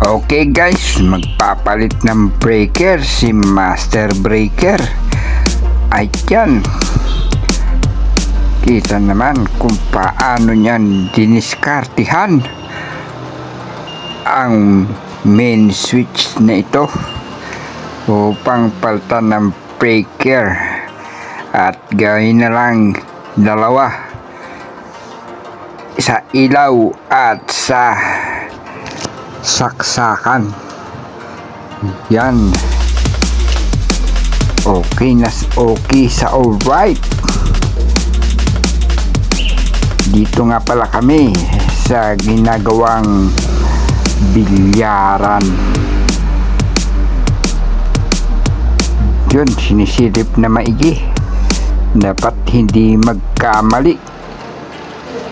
Okay guys, magpapalit ng breaker si Master Breaker. Ayan, kita naman kung paano niyan diniskartihan ang main switch na ito upang palitan ng breaker, at gawin na lang dalawa, sa ilaw at sa saksakan. Yan, okay na okay sa alright. Dito nga pala kami sa ginagawang bilyaran. Yun, sinisilip na maigi, dapat hindi magkamali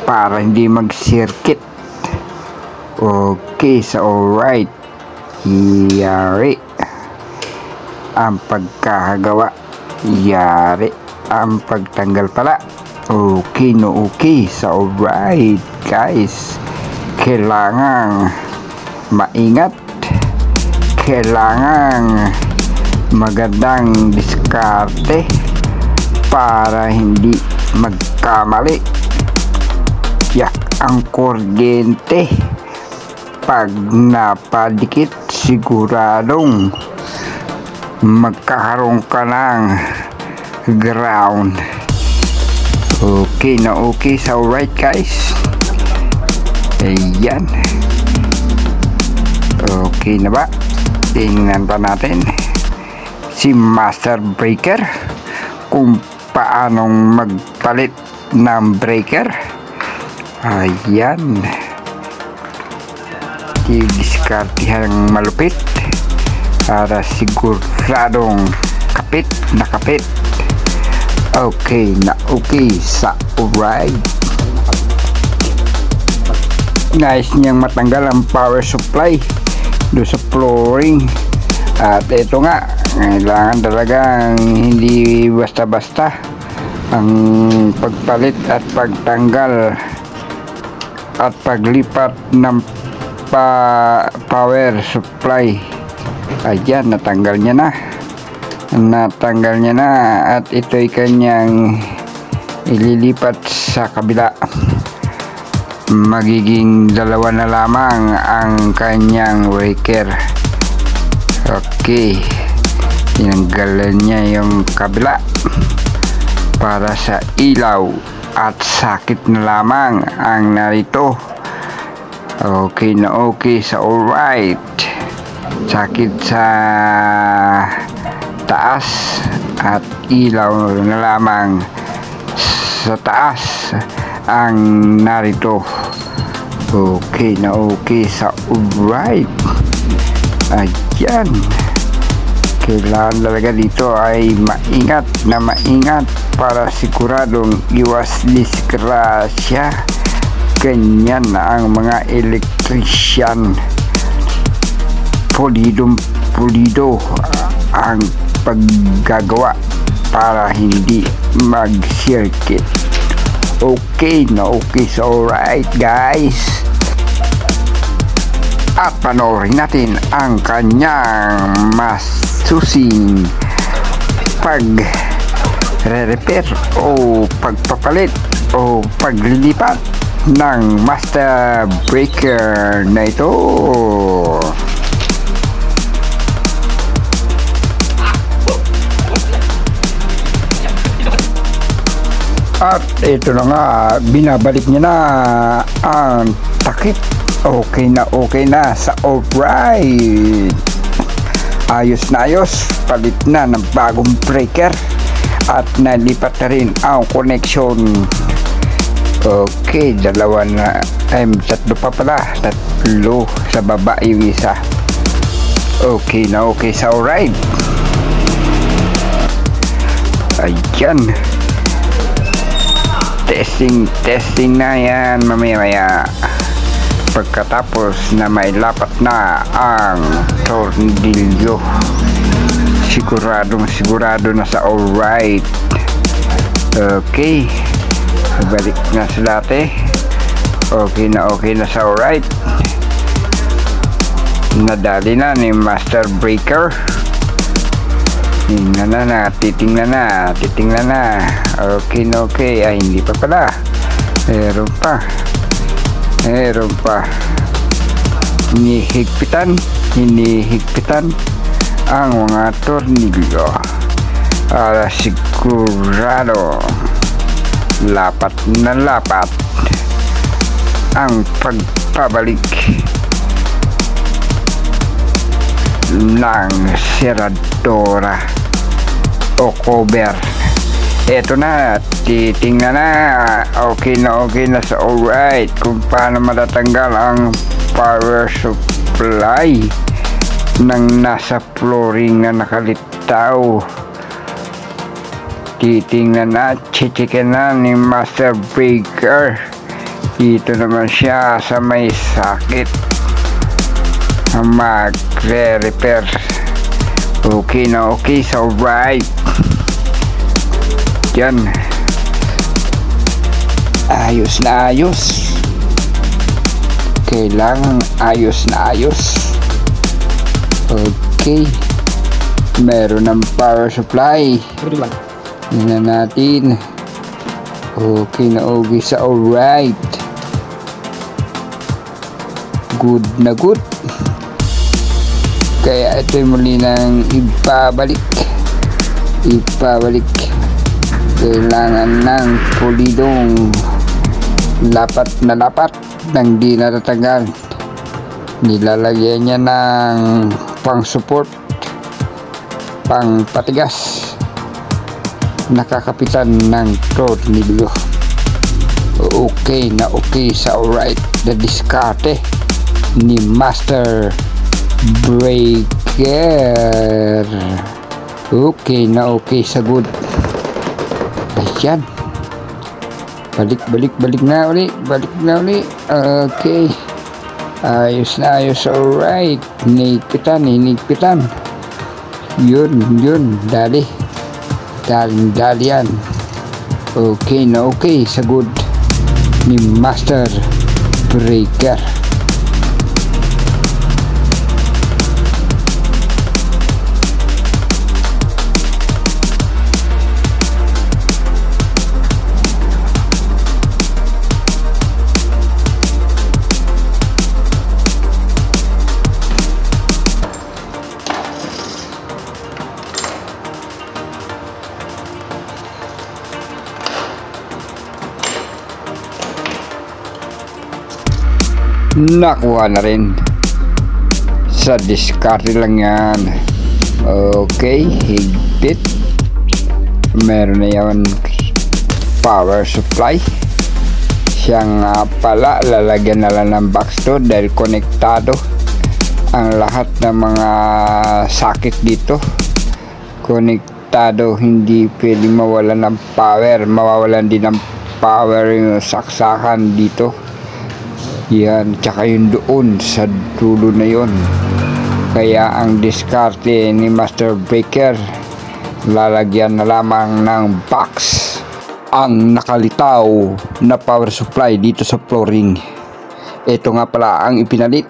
para hindi mag-circuit. Okay, so alright. Yari ang pagkakagawa, yari ang pagtanggal pala. Okay, no, okay, so alright guys, kailangan maingat, kailangan magandang diskarte para hindi magkamali. Yak ang kuryente, pag napadikit siguradong magkakaroon ka ng ground. Okay na okay, so alright guys. Ayan, okay na ba? Tingnan pa natin si Master Breaker kung paanong magpalit ng breaker. Ayan, diskartihan malupit para siguradong kapit na kapit. Okay na okay sa alright. Nice niyang matanggal ang power supply do sa flooring. At ito nga, kailangan talagang hindi basta-basta ang pagpalit at pagtanggal at paglipat ng power supply. Ayan, natanggal niya na, at ito'y kanyang ililipat sa kabila. Magiging dalawa na lamang ang kanyang breaker. Okay, tinanggalan niya yung kabila para sa ilaw at sakit na lamang ang narito. Okay na okay sa alright. Sakit sa taas at ilaw na lamang sa taas ang narito. Okay na okay sa alright. Ayan, kailangan talaga dito ay maingat na maingat para siguradong iwas disgrasya. Ganyan ang mga electrician, pulido ang paggagawa para hindi mag-circuit. Okay na okay, so alright guys. At panoorin natin ang kanyang masusing pag-repair o pagpapalit o paglilipat ng Master Breaker na ito. At ito na nga, binabalik niya na ang takip. Okay na sa alright. Ayos na ayos, palit na ng bagong breaker at nalipat na rin ang connection. Okay, dalawa na, tatlo pa pala, tatlo sa baba yung isa. Okay na okay sa alright. Ayan, testing na yan mamaya pagkatapos na may lapat na ang tornilyo. Sigurado na sa alright. Okay, balik na sa dati. Okay na sa alright. nadali na ni Master Breaker. Titingnan na. Okay. Ay, hindi pa pala. Meron pa. Hinihigpitan ang mga tornilyo para sigurado lapat na lapat ang pagpabalik ng seradora o cover. Eto na, titingnan na. Okay na sa alright kung paano matatanggal ang power supply ng nasa flooring na nakalitaw. Titingnan na, chichikin na ni Master Breaker. Dito naman siya sa may sakit magre-repair. Okay sa alright. Yan, ayos na ayos. Kailangan ayos na ayos. Okay, meron ng power supply. Tingnan natin. Okay sa alright. Good na good. Kaya ito muli nang ipabalik. Kailangan ng pulidong lapat na lapat nang di natatanggal. Nilalagyan niya ng pang support, pang patigas, nakakapitan ng tornilyo. Okay sa alright na diskarte ni Master Breaker. Okay sa good. Ayan, balik na uli. Okay, ayos na ayos. Alright, hinigpitan. Yun, dali yan. Okay sa good ni Master Breaker. Nakuha na rin. Sa diskarte lang yan. Okay, higpit. Meron na yan power supply. Siya nga pala, lalagyan na lang ng box to dahil konektado ang lahat ng mga sakit dito. Konektado, hindi pwede mawalan ng power. Mawawalan din ng power yung saksakan dito. Yan, tsaka yung doon sa dulo na yon. Kaya ang diskarte ni Master Breaker, lalagyan na lamang ng box ang nakalitaw na power supply dito sa flooring. Ito nga pala ang ipinalit